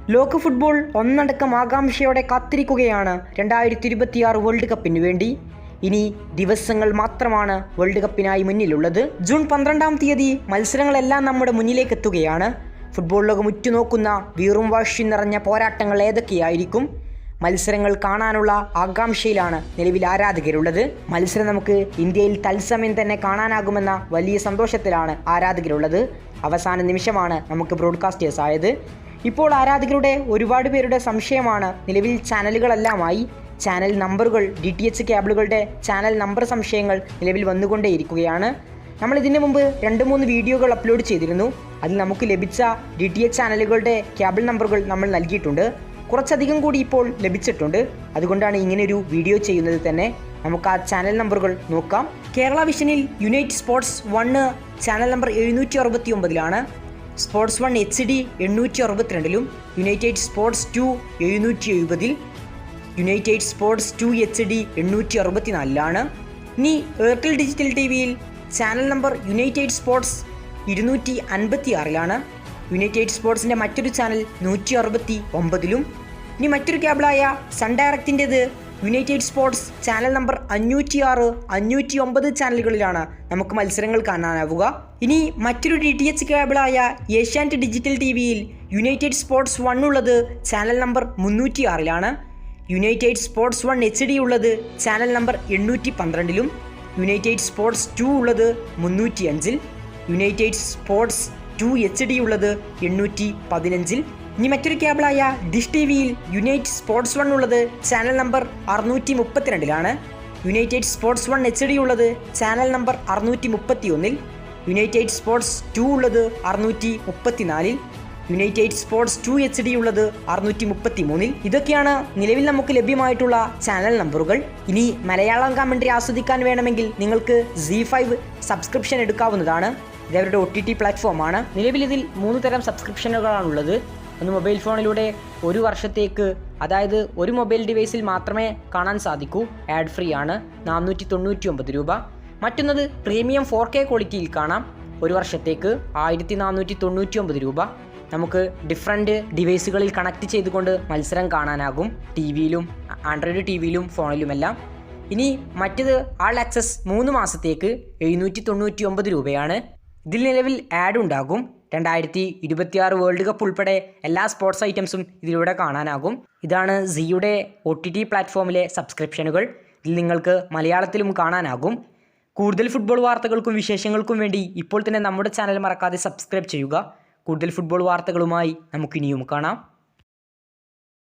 ലോക ഫുട്ബോൾ ഒന്നടക്കം ആകാംക്ഷയോടെ കാത്തിരിക്കുകയാണ് 2026 വേൾഡ് കപ്പിന് വേണ്ടി. ഇനി ദിവസങ്ങൾ മാത്രമാണ് വേൾഡ് കപ്പിനായി മുന്നിലുള്ളത്. ജൂൺ 12-ാം തീയതി മത്സരങ്ങളെല്ലാം നമ്മുടെ മുന്നിലേക്ക് എത്തുകയാണ്. ഫുട്ബോൾ ലോകം ഉറ്റുനോക്കുന്ന വീറും വാശിയും നിറഞ്ഞ പോരാട്ടങ്ങൾ ഏതൊക്കെയായിരിക്കും? മത്സരങ്ങൾ കാണാനുള്ള ആകാംക്ഷയിലാണ് നിലവിൽ ആരാധകരുള്ളത്. മത്സരം നമുക്ക് ഇന്ത്യയിൽ തത്സമയം തന്നെ കാണാനാകുമെന്ന വലിയ സന്തോഷത്തിലാണ് ആരാധകരുള്ളത്. അവസാന നിമിഷമാണ് നമുക്ക് ബ്രോഡ്കാസ്റ്റേഴ്സ് ആയത്. ഇപ്പോൾ ആരാധകരുടെ ഒരുപാട് പേരുടെ സംശയമാണ് നിലവിൽ ചാനലുകളെല്ലാമായി ചാനൽ നമ്പറുകൾ, DTH കേബിളുകളുടെ ചാനൽ നമ്പർ സംശയങ്ങൾ നിലവിൽ വന്നുകൊണ്ടേയിരിക്കുകയാണ്. നമ്മൾ ഇതിനു മുമ്പ് 2-3 വീഡിയോകൾ അപ്ലോഡ് ചെയ്തിരുന്നു. അതിൽ നമുക്ക് ലഭിച്ച DTH ചാനലുകളുടെ കേബിൾ നമ്പറുകൾ നമ്മൾ നൽകിയിട്ടുണ്ട്. കുറച്ചധികം കൂടി ഇപ്പോൾ ലഭിച്ചിട്ടുണ്ട്. അതുകൊണ്ടാണ് ഇങ്ങനെയൊരു വീഡിയോ ചെയ്യുന്നത് തന്നെ. നമുക്ക് ആ ചാനൽ നമ്പറുകൾ നോക്കാം. കേരള വിഷനിൽ യുണൈറ്റ് സ്പോർട്സ് 1 ചാനൽ നമ്പർ 769-ലാണ്. സ്പോർട്സ് 1 HD 862-ലും, യുണൈറ്റഡ് സ്പോർട്സ് 2 770-ൽ, യുണൈറ്റഡ് സ്പോർട്സ് 2 HD 864-ലാണ്. ഇനി എയർടെൽ ഡിജിറ്റൽ TVയിൽ ചാനൽ നമ്പർ യുണൈറ്റഡ് സ്പോർട്സ് 256-ലാണ്. യുണൈറ്റഡ് സ്പോർട്സിൻ്റെ മറ്റൊരു ചാനൽ 169-ലും. ഇനി മറ്റൊരു കേബിളായ സൺ ഡയറക്റ്റിൻ്റേത് യുണൈറ്റഡ് സ്പോർട്സ് ചാനൽ നമ്പർ 506, 509 ചാനലുകളിലാണ് നമുക്ക് മത്സരങ്ങൾ കാണാനാവുക. ഇനി മറ്റൊരു DTH കേബിളായ ഏഷ്യാനെറ്റ് ഡിജിറ്റൽ TVയിൽ യുണൈറ്റഡ് സ്പോർട്സ് 1 ഉള്ളത് ചാനൽ നമ്പർ 306-ലാണ്. യുണൈറ്റഡ് സ്പോർട്സ് 1 HD ഉള്ളത് ചാനൽ നമ്പർ 812-ലും, യുണൈറ്റഡ് സ്പോർട്സ് 2 ഉള്ളത് 305-ൽ, യുണൈറ്റഡ് സ്പോർട്സ് 2 HD ഉള്ളത് 815-ൽ. ഇനി മറ്റൊരു കേബിളായ ഡിഷ് TVയിൽ യുണൈറ്റഡ് സ്പോർട്സ് 1 ഉള്ളത് ചാനൽ നമ്പർ 632-ലാണ്. യുണൈറ്റഡ് സ്പോർട്സ് 1 HD ഉള്ളത് ചാനൽ നമ്പർ 631-ൽ, യുണൈറ്റഡ് സ്പോർട്സ് 2 ഉള്ളത് 634-ൽ, യുണൈറ്റഡ് സ്പോർട്സ് 2 HD ഉള്ളത് 633-ൽ. ഇതൊക്കെയാണ് നിലവിൽ നമുക്ക് ലഭ്യമായിട്ടുള്ള ചാനൽ നമ്പറുകൾ. ഇനി മലയാളം കമൻട്രി ആസ്വദിക്കാൻ വേണമെങ്കിൽ നിങ്ങൾക്ക് ZEE5 സബ്സ്ക്രിപ്ഷൻ എടുക്കാവുന്നതാണ്. ഇതവരുടെ OTT പ്ലാറ്റ്ഫോമാണ്. നിലവിൽ ഇതിൽ 3 തരം സബ്സ്ക്രിപ്ഷനുകളാണുള്ളത്. ഒന്ന് മൊബൈൽ ഫോണിലൂടെ 1 വർഷത്തേക്ക്, അതായത് ഒരു മൊബൈൽ ഡിവൈസിൽ മാത്രമേ കാണാൻ സാധിക്കൂ. ആഡ് ഫ്രീ ആണ്, 499 രൂപ. മറ്റൊന്നത് പ്രീമിയം 4K ക്വാളിറ്റിയിൽ കാണാം. 1 വർഷത്തേക്ക് 1499 രൂപ. നമുക്ക് ഡിഫറൻറ്റ് ഡിവൈസുകളിൽ കണക്ട് ചെയ്തുകൊണ്ട് മത്സരം കാണാനാകും. TVയിലും ആൻഡ്രോയിഡ് TVയിലും ഫോണിലുമെല്ലാം. ഇനി മറ്റത് ആൾ ആക്സസ് 3 മാസത്തേക്ക് 799 രൂപയാണ്. ഇതിൽ നിലവിൽ ആഡ് ഉണ്ടാകും. 2026 വേൾഡ് കപ്പ് ഉൾപ്പെടെ എല്ലാ സ്പോർട്സ് ഐറ്റംസും ഇതിലൂടെ കാണാനാകും. ഇതാണ് സിയുടെ OTT പ്ലാറ്റ്ഫോമിലെ സബ്സ്ക്രിപ്ഷനുകൾ. ഇതിൽ നിങ്ങൾക്ക് മലയാളത്തിലും കാണാനാകും. കൂടുതൽ ഫുട്ബോൾ വാർത്തകൾക്കും വിശേഷങ്ങൾക്കും വേണ്ടി ഇപ്പോൾ തന്നെ നമ്മുടെ ചാനൽ മറക്കാതെ സബ്സ്ക്രൈബ് ചെയ്യുക. കൂടുതൽ ഫുട്ബോൾ വാർത്തകളുമായി നമുക്കിനിയും കാണാം.